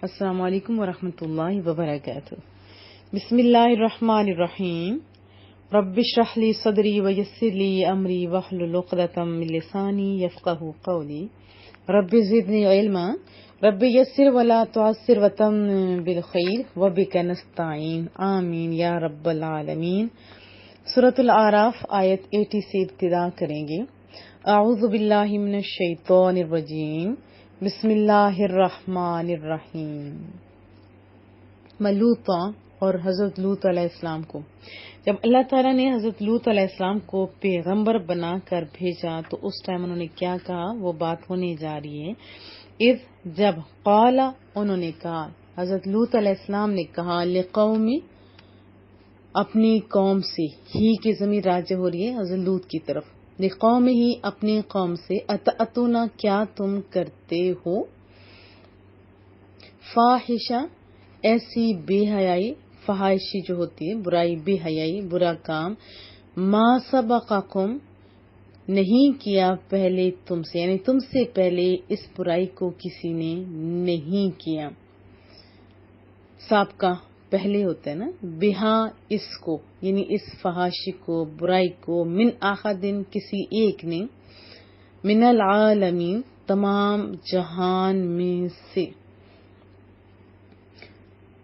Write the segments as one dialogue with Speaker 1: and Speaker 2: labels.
Speaker 1: السلام علیکم ورحمۃ اللہ وبرکاتہ۔ بسم اللہ الرحمن الرحیم۔ رب اشرح لی صدری ویسر لی امری واحلل عقدۃ من لسانی یفقہوا قولی۔ رب زدنی علما، رب یسر ولا تعسر وتمم بالخیر وبک نستعین، آمین یا رب العالمین۔ سورۃ الاعراف آیت 80 سے ابتدا کریں گے۔ اعوذ باللہ من الشیطان الرجیم، بسم اللہ الرحمن الرحیم۔ لوط اور حضرت لوط علیہ السلام کو جب اللہ تعالیٰ نے حضرت لوط علیہ السلام کو پیغمبر بنا کر بھیجا تو اس ٹائم انہوں نے کیا کہا، وہ بات ہونے جا رہی ہے۔ جب قال، انہوں نے کہا، حضرت لوط علیہ السلام نے کہا، لقومی، اپنی قوم سے، ہی کی ضمیر راجع ہو رہی ہے حضرت لوط کی طرف، لقوم ہی، اپنی قوم سے، اتأتونا، کیا تم کرتے ہو، فاحشہ، ایسی بے حیائی، فحاشی جو ہوتی ہے برائی، بے حیائی برا کام، ما سبقکم، نہیں کیا پہلے تم سے، یعنی تم سے پہلے اس برائی کو کسی نے نہیں کیا۔ سابقہ پہلے ہوتا ہے نا، بہا، اس کو، یعنی اس فحاشی کو، برائی کو، من احدن، کسی ایک نے، من العالمین، تمام جہان میں سے۔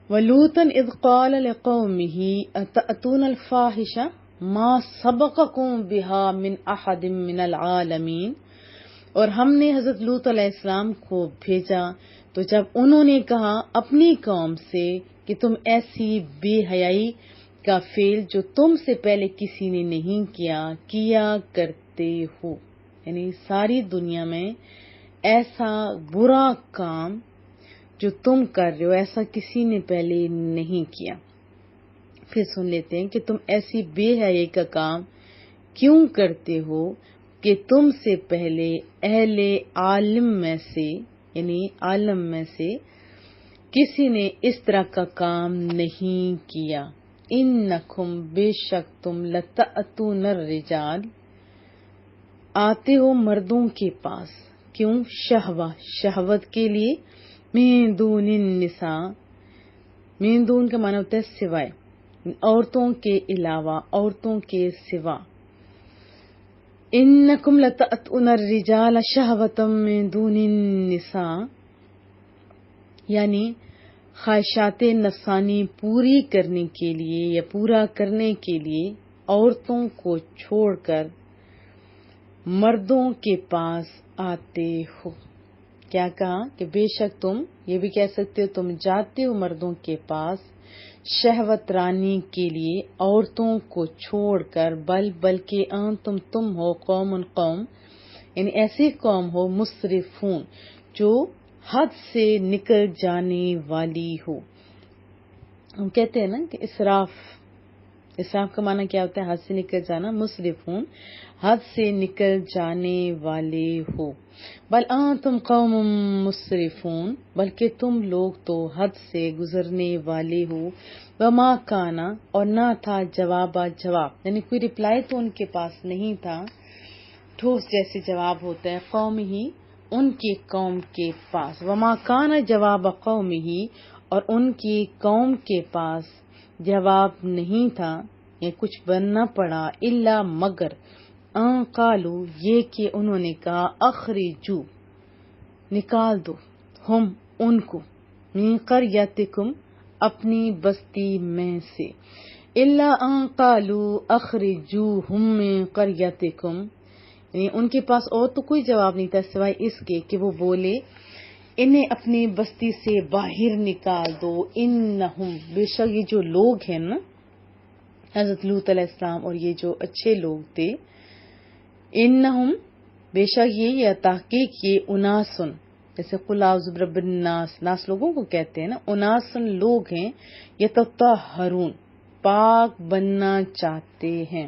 Speaker 1: وَلُوطًا اذ قال لقومه اتأتون الفاحشة ما سبقكم بها من احد من العالمین۔ اور ہم نے حضرت لوط علیہ السلام کو بھیجا تو جب انہوں نے کہا اپنی قوم سے کہ تم ایسی بے حیائی کا فعل جو تم سے پہلے کسی نے نہیں کیا کرتے ہو، یعنی ساری دنیا میں ایسا برا کام جو تم کر رہے ہو ایسا کسی نے پہلے نہیں کیا۔ پھر سن لیتے ہیں کہ تم ایسی بے حیائی کا کام کیوں کرتے ہو کہ تم سے پہلے اہل عالم میں سے، یعنی عالم میں سے کسی نے اس طرح کا کام نہیں کیا۔ انکم، بے شک تم، لتأتون الرجال، آتے ہو مردوں کے پاس، کیوں؟ شہوت کے لیے، من دون النساء، من دون کا معنی ہوتا ہے سوائے، عورتوں کے علاوہ، عورتوں کے سوا۔ انکم لتأتون الرجال شہوۃ من دون النساء، یعنی خواہشات نفسانی پوری کرنے کے لیے یا پورا کرنے کے لیے عورتوں کو چھوڑ کر مردوں کے پاس آتے ہو۔ کیا کہا کہ بے شک تم، یہ بھی کہہ سکتے ہو تم جاتے ہو مردوں کے پاس شہوت رانی کے لیے عورتوں کو چھوڑ کر، بلکہ تم ہو قوم، یعنی ایسی قوم ہو، مسرفون، جو حد سے نکل جانے والی ہو۔ ہم کہتے ہیں نا کہ اسراف کا معنی کیا ہوتا ہے؟ حد سے نکل جانا، مسرفون، حد سے نکل جانے والے ہو۔ بل انتم قوم مسرفون، بلکہ تم لوگ تو حد سے گزرنے والے ہو۔ وما کانا، اور نہ تھا جواب، یعنی کوئی رپلائی تو ان کے پاس نہیں تھا، ٹھوس جیسے جواب ہوتا ہے، قوم ہی، ان کی قوم کے پاس، وما کانا جواب قوم ہی، اور ان کی قوم کے پاس جواب نہیں تھا یا کچھ بننا پڑا، الا مگر ان قالو، یہ کہ انہوں نے کہا، اخرجو، نکال دو، ہم، ان کو، من قریتکم، اپنی بستی میں سے، الا ان قالو اخرجوہم من قریتکم، یعنی ان کے پاس اور تو کوئی جواب نہیں تھا سوائے اس کے کہ وہ بولے انہیں اپنی بستی سے باہر نکال دو، انہم، بے شک یہ جو لوگ ہیں نا حضرت لوط علیہ السلام اور یہ جو اچھے لوگ تھے، انہم، بے شک یہ تحقیق یہ، اناسن، جیسے قل اعوذ برب الناس، ناس لوگوں کو کہتے ہیں نا، اناسن لوگ ہیں، یتطہرون، پاک بننا چاہتے ہیں،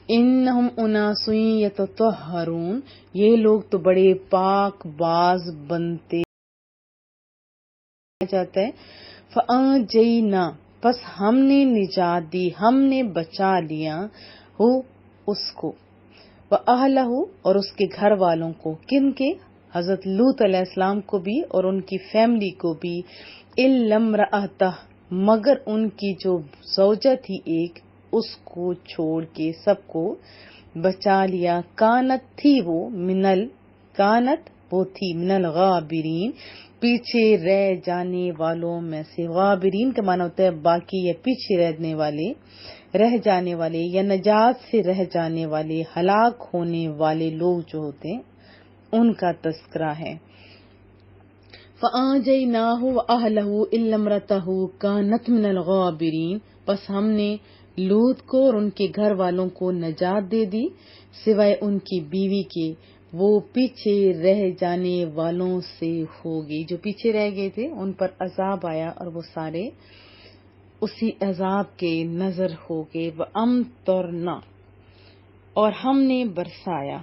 Speaker 1: انہم اناس یتطہرون، یہ لوگ تو بڑے پاک باز بنتے جاتا ہے۔ فانجینا، پس ہم نے نجات دی، ہم نے بچا لیا، ہو، اس کو، وَأَهْلَهُ، اور اس کے گھر والوں کو، کن کے؟ حضرت لوط علیہ السلام کو بھی اور ان کی فیملی کو بھی، الا امرأتہ مگر ان کی جو زوجہ تھی ایک، اس کو چھوڑ کے سب کو بچا لیا، وہ تھی من الغابرین پیچھے رہ جانے والوں میں سے۔ غابرین کا معنی ہوتا ہے باقی یا پیچھے رہنے والے، رہ جانے والے یا نجات سے رہ جانے والے، ہلاک ہونے والے لوگ جو ہوتے ہیں ان کا تذکرہ ہے۔ فَأَنجَيْنَاهُ وَأَهْلَهُ إِلَّا امْرَأَتَهُ كَانَتْ مِنَ الْغَابِرِينَ، بس ہم نے لوط کو اور ان کے گھر والوں کو نجات دے دی سوائے ان کی بیوی کے، وہ پیچھے رہ جانے والوں سے ہوگی۔ جو پیچھے رہ گئے تھے ان پر عذاب آیا اور وہ سارے اسی عذاب کے نظر ہو گئے۔ وَأَمْطَرْنَا اور ہم نے برسایا،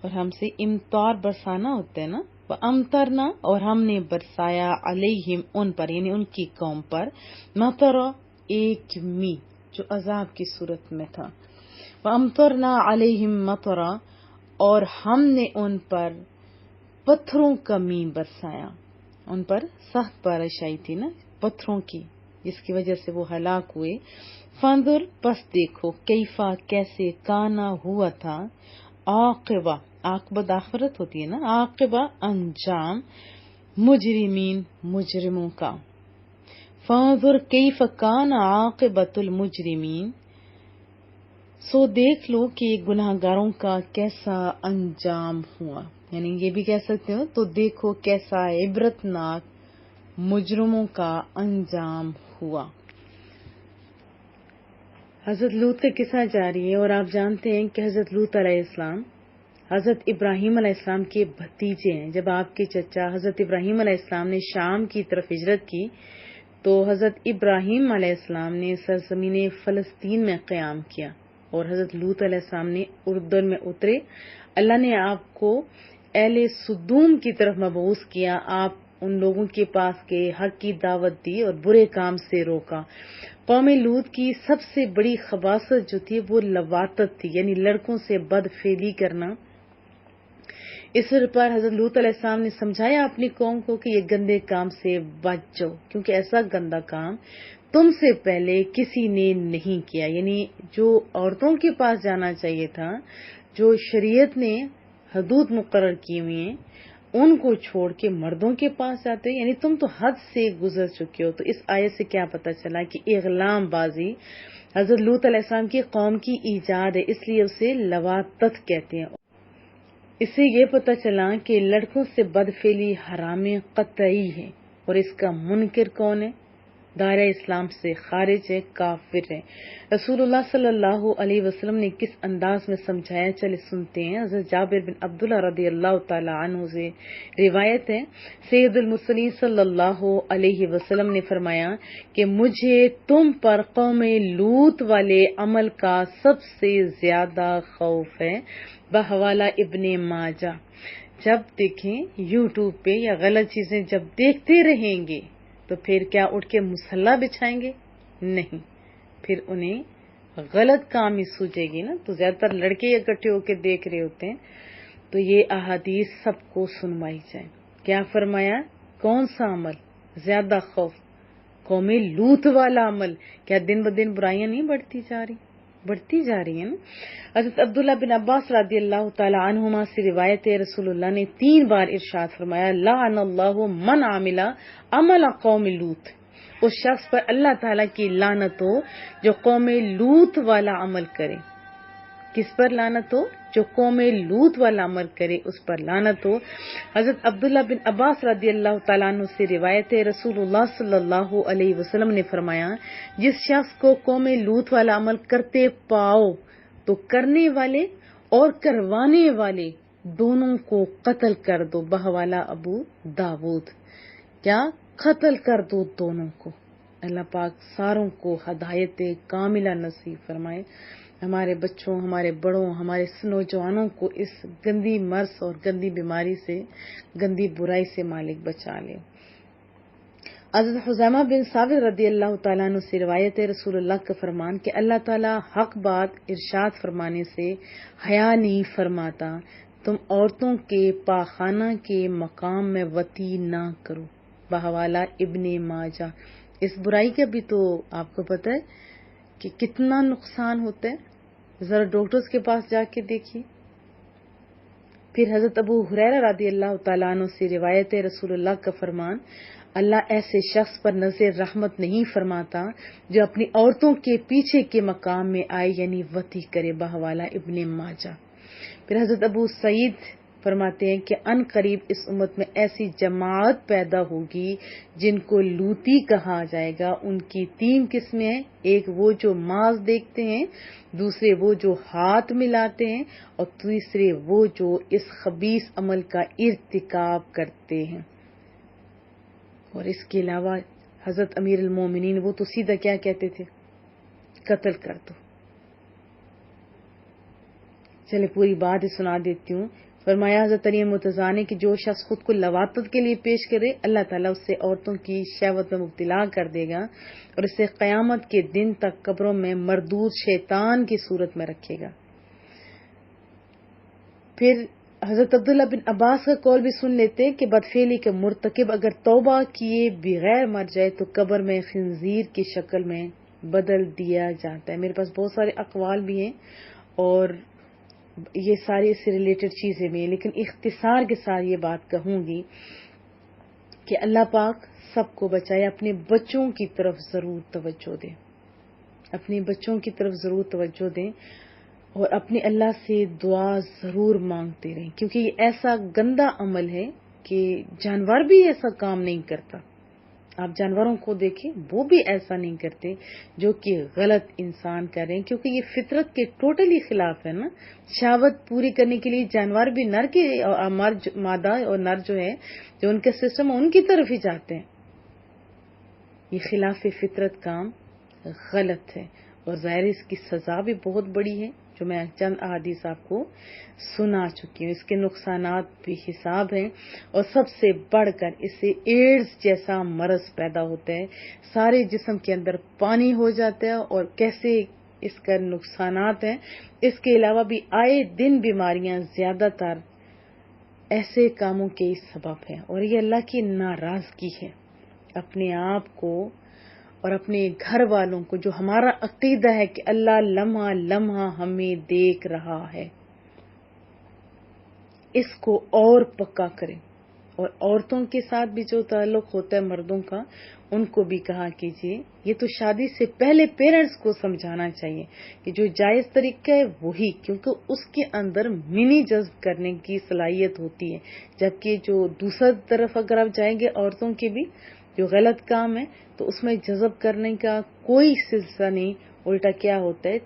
Speaker 1: اور ہم سے امطار برسانا ہوتا ہے نا، وَأَمْطَرْنَا اور ہم نے برسایا علیہم ان پر یعنی ان کی قوم پر، مطر ایک می جو عذاب کی صورت میں تھا، وَأَمْطَرْنَا علیہم مطرا اور ہم نے ان پر پتھروں کا می برسایا، ان پر سخت بارش آئی تھی نا پتھروں کی، جس کی وجہ سے وہ ہلاک ہوئے۔ فانظر پس دیکھو، کیفا کیسے، کانا ہوا تھا، عاقبہ عاقبت آخرت ہوتی ہے نا، عاقبہ انجام، مجرمین مجرموں کا۔ فانظر کیف کان عاقبۃ المجرمین، سو دیکھ لو کہ گناہ گاروں کا کیسا انجام ہوا، یعنی یہ بھی کہہ سکتے ہو تو دیکھو کیسا عبرتناک مجرموں کا انجام ہوا۔ حضرت لوط کا قصہ جاری ہے، اور آپ جانتے ہیں کہ حضرت لوط علیہ السلام حضرت ابراہیم علیہ السلام کے بھتیجے ہیں۔ جب آپ کے چچا حضرت ابراہیم علیہ السلام نے شام کی طرف ہجرت کی تو حضرت ابراہیم علیہ السلام نے سرزمین فلسطین میں قیام کیا، اور حضرت لوط علیہ السلام نے اردن میں اترے۔ اللہ نے آپ کو اہل سدوم کی طرف مبعوث کیا، آپ ان لوگوں کے پاس گئے، حق کی دعوت دی اور برے کام سے روکا۔ قوم لوط کی سب سے بڑی خباثت جو تھی وہ لواطت تھی، یعنی لڑکوں سے بدفعلی کرنا۔ اس پر حضرت لوط علیہ السلام نے سمجھایا اپنی قوم کو کہ یہ گندے کام سے بچ جاؤ، کیونکہ ایسا گندا کام تم سے پہلے کسی نے نہیں کیا، یعنی جو عورتوں کے پاس جانا چاہیے تھا، جو شریعت نے حدود مقرر کی ہوئی ہیں، ان کو چھوڑ کے مردوں کے پاس جاتے، یعنی تم تو حد سے گزر چکے ہو۔ تو اس آیت سے کیا پتہ چلا کہ اغلام بازی حضرت لوط علیہ السلام کی قوم کی ایجاد ہے، اس لیے اسے لواطت کہتے ہیں۔ اس سے یہ پتہ چلا کہ لڑکوں سے بدفعلی حرام قطعی ہے، اور اس کا منکر کون ہے؟ دائرہ اسلام سے خارج ہے، کافر ہے۔ رسول اللہ صلی اللہ علیہ وسلم نے کس انداز میں سمجھایا، چلے سنتے ہیں۔ حضرت جابر بن عبداللہ رضی اللہ تعالی عنہ سے روایت ہے، سید المرسلین صلی اللہ علیہ وسلم نے فرمایا کہ مجھے تم پر قوم لوط والے عمل کا سب سے زیادہ خوف ہے، بحوالہ ابن ماجہ۔ جب دیکھیں یوٹیوب پہ یا غلط چیزیں جب دیکھتے رہیں گے تو پھر کیا اٹھ کے مسلح بچھائیں گے؟ نہیں، پھر انہیں غلط کام ہی سوچے گی نا۔ تو زیادہ تر لڑکے اکٹھے ہو کے دیکھ رہے ہوتے ہیں، تو یہ احادیث سب کو سنوائی جائے۔ کیا فرمایا؟ کون سا عمل زیادہ خوف؟ قوم لوط والا عمل۔ کیا دن بدن برائیاں نہیں بڑھتی جا رہی ہیں نا۔ حضرت عبداللہ بن عباس رضی اللہ تعالی عنہما سے روایت ہے، رسول اللہ نے 3 بار ارشاد فرمایا، لعن اللہ من عمل عمل قوم لوط، اس شخص پر اللہ تعالیٰ کی لعنت ہو جو قوم لوط والا عمل کرے۔ کس پر لعنت ہو؟ جو قوم لوط والا عمل کرے اس پر لعنت ہو۔ حضرت عبداللہ بن عباس رضی اللہ تعالیٰ عنہ سے روایت ہے، رسول اللہ صلی اللہ علیہ وسلم نے فرمایا، جس شخص کو قوم لوط والا عمل کرتے پاؤ تو کرنے والے اور کروانے والے دونوں کو قتل کر دو، بحوالہ ابو داود۔ کیا؟ قتل کر دو دونوں کو۔ اللہ پاک ساروں کو ہدایت کاملہ نصیب فرمائے، ہمارے بچوں، ہمارے بڑوں، ہمارے نوجوانوں کو اس گندی مرض اور گندی بیماری سے، گندی برائی سے مالک بچا لے۔ حضرت حذیمہ بن ثابت رضی اللہ تعالیٰ عنہ سے روایت ہے، رسول اللہ کا فرمان کہ اللہ تعالیٰ حق بات ارشاد فرمانے سے حیا نہیں فرماتا، تم عورتوں کے پاخانہ کے مقام میں وطی نہ کرو، بحوالہ ابن ماجہ۔ اس برائی کا بھی تو آپ کو پتہ ہے کہ کتنا نقصان ہوتا ہے، ذرا ڈاکٹرز کے پاس جا کے دیکھیے۔ پھر حضرت ابو ہریرہ رضی اللہ تعالیٰ عنہ سے روایت ہے، رسول اللہ کا فرمان، اللہ ایسے شخص پر نظر رحمت نہیں فرماتا جو اپنی عورتوں کے پیچھے کے مقام میں آئے، یعنی وطی کرے، بحوالہ ابن ماجہ۔ پھر حضرت ابو سعید فرماتے ہیں کہ ان قریب اس امت میں ایسی جماعت پیدا ہوگی جن کو لوتی کہا جائے گا۔ ان کی 3 قسمیں ہیں، ایک وہ جو ماض دیکھتے ہیں، دوسرے وہ جو ہاتھ ملاتے ہیں، اور تیسرے وہ جو اس خبیث عمل کا ارتکاب کرتے ہیں۔ اور اس کے علاوہ حضرت امیر المومنین وہ تو سیدھا کیا کہتے تھے؟ قتل کر دو۔ چلے پوری بات ہی سنا دیتی ہوں۔ فرمایا حضرت علی مرتضیٰ نے کہ جو شخص خود کو لواطت کے لیے پیش کرے، اللہ تعالیٰ اس سے عورتوں کی شہوت میں مبتلا کر دے گا اور اسے قیامت کے دن تک قبروں میں مردود شیطان کی صورت میں رکھے گا۔ پھر حضرت عبداللہ بن عباس کا قول بھی سن لیتے کہ بدفعلی کے مرتکب اگر توبہ کیے بغیر مر جائے تو قبر میں خنزیر کی شکل میں بدل دیا جاتا ہے۔ میرے پاس بہت سارے اقوال بھی ہیں اور یہ ساری اس سے ریلیٹڈ چیزیں بھی ہیں، لیکن اختصار کے ساتھ یہ بات کہوں گی کہ اللہ پاک سب کو بچائے، اپنے بچوں کی طرف ضرور توجہ دیں، اپنے بچوں کی طرف ضرور توجہ دیں اور اپنے اللہ سے دعا ضرور مانگتے رہیں، کیونکہ یہ ایسا گندا عمل ہے کہ جانور بھی ایسا کام نہیں کرتا۔ آپ جانوروں کو دیکھیں، وہ بھی ایسا نہیں کرتے جو کہ غلط انسان کر رہے ہیں، کیونکہ یہ فطرت کے ٹوٹلی خلاف ہے نا۔ شہوت پوری کرنے کے لیے جانور بھی نر کے مادہ اور نر جو ہے جو ان کا سسٹم ہے ان کی طرف ہی جاتے ہیں۔ یہ خلاف فطرت کام غلط ہے اور ظاہر اس کی سزا بھی بہت بڑی ہے، جو میں چند احادیث آپ کو سنا چکی ہوں۔ اس کے نقصانات بھی حساب ہیں اور سب سے بڑھ کر اس سے ایڈز جیسا مرض پیدا ہوتا ہے، سارے جسم کے اندر پانی ہو جاتا ہے اور کیسے اس کا نقصانات ہیں۔ اس کے علاوہ بھی آئے دن بیماریاں زیادہ تر ایسے کاموں کے ہی سبب ہیں اور یہ اللہ کی ناراضگی ہے۔ اپنے آپ کو اور اپنے گھر والوں کو، جو ہمارا عقیدہ ہے کہ اللہ لمحہ لمحہ ہمیں دیکھ رہا ہے، اس کو اور پکا کریں۔ اور عورتوں کے ساتھ بھی جو تعلق ہوتا ہے مردوں کا، ان کو بھی کہا کیجیے، یہ تو شادی سے پہلے پیرنٹس کو سمجھانا چاہیے کہ جو جائز طریقہ ہے وہی، کیونکہ اس کے اندر منی جذب کرنے کی صلاحیت ہوتی ہے، جبکہ جو دوسرا طرف اگر آپ جائیں گے عورتوں کے بھی جو غلط کام ہے تو اس میں جذب کرنے کا کوئی سلسلہ نہیں، الٹا کیا ہوتا ہے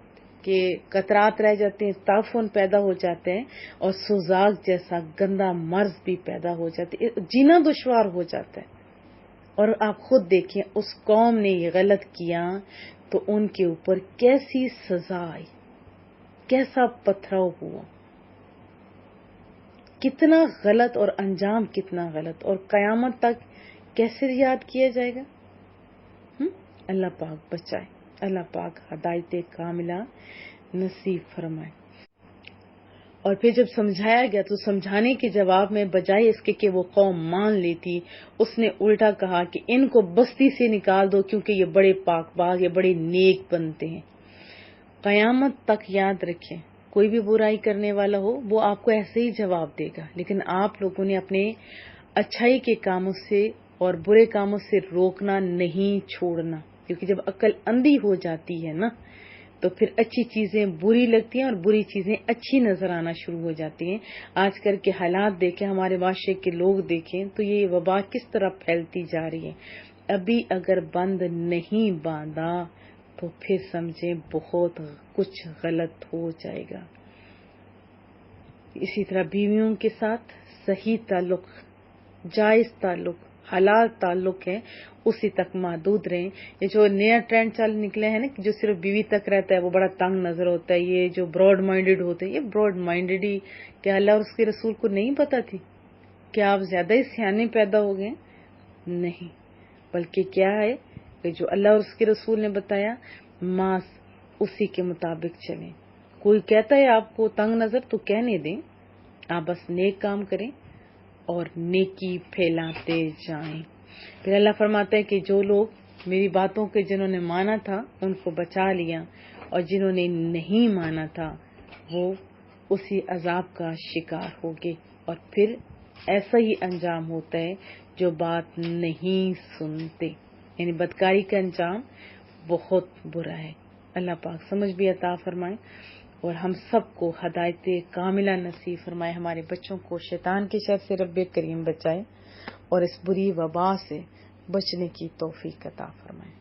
Speaker 1: کہ قطرات رہ جاتے ہیں، تعفن پیدا ہو جاتے ہیں اور سوزاک جیسا گندا مرض بھی پیدا ہو جاتے ہیں، جینا دشوار ہو جاتا ہے۔ اور آپ خود دیکھیں اس قوم نے یہ غلط کیا تو ان کے اوپر کیسی سزا آئی، کیسا پتھراؤ ہوا، کتنا غلط اور انجام کتنا غلط، اور قیامت تک کیسے یاد کیا جائے گا۔ اللہ پاک بچائے، اللہ پاک ہدایت کاملہ نصیب فرمائے۔ اور پھر جب سمجھایا گیا تو سمجھانے کے جواب میں بجائے اس کے کہ وہ قوم مان لیتی، اس نے الٹا کہا کہ ان کو بستی سے نکال دو کیونکہ یہ بڑے پاک باز، یہ بڑے نیک بنتے ہیں۔ قیامت تک یاد رکھیں، کوئی بھی برائی کرنے والا ہو وہ آپ کو ایسے ہی جواب دے گا، لیکن آپ لوگوں نے اپنے اچھائی کے کاموں سے اور برے کاموں سے روکنا نہیں چھوڑنا، کیونکہ جب عقل اندھی ہو جاتی ہے نا تو پھر اچھی چیزیں بری لگتی ہیں اور بری چیزیں اچھی نظر آنا شروع ہو جاتی ہیں۔ آج کل کے حالات دیکھیں، ہمارے معاشرے کے لوگ دیکھیں تو یہ وبا کس طرح پھیلتی جا رہی ہے۔ ابھی اگر بند نہیں باندھا تو پھر سمجھیں بہت کچھ غلط ہو جائے گا۔ اسی طرح بیویوں کے ساتھ صحیح تعلق، جائز تعلق، حلال تعلق ہے، اسی تک محدود رہیں۔ یہ جو نیا ٹرینڈ چل نکلے ہیں نا کہ جو صرف بیوی تک رہتا ہے وہ بڑا تنگ نظر ہوتا ہے، یہ جو براڈ مائنڈڈ ہوتے ہیں، یہ براڈ مائنڈڈ ہی کہ اللہ اور اس کے رسول کو نہیں پتا تھی کہ آپ زیادہ ہی سیانے پیدا ہو گئے؟ نہیں، بلکہ کیا ہے کہ جو اللہ اور اس کے رسول نے بتایا ماس اسی کے مطابق چلیں۔ کوئی کہتا ہے آپ کو تنگ نظر تو کہنے دیں، آپ بس نیک کام کریں اور نیکی پھیلاتے جائیں. پھر اللہ فرماتا ہے کہ جو لوگ میری باتوں کے جنہوں نے مانا تھا ان کو بچا لیا، اور جنہوں نے نہیں مانا تھا وہ اسی عذاب کا شکار ہوگے. اور پھر ایسا ہی انجام ہوتا ہے جو بات نہیں سنتے، یعنی بدکاری کا انجام بہت برا ہے. اللہ پاک سمجھ بھی عطا فرمائے اور ہم سب کو ہدایت کاملہ نصیب فرمائے، ہمارے بچوں کو شیطان کے شر سے رب کریم بچائے اور اس بری وبا سے بچنے کی توفیق عطا فرمائے.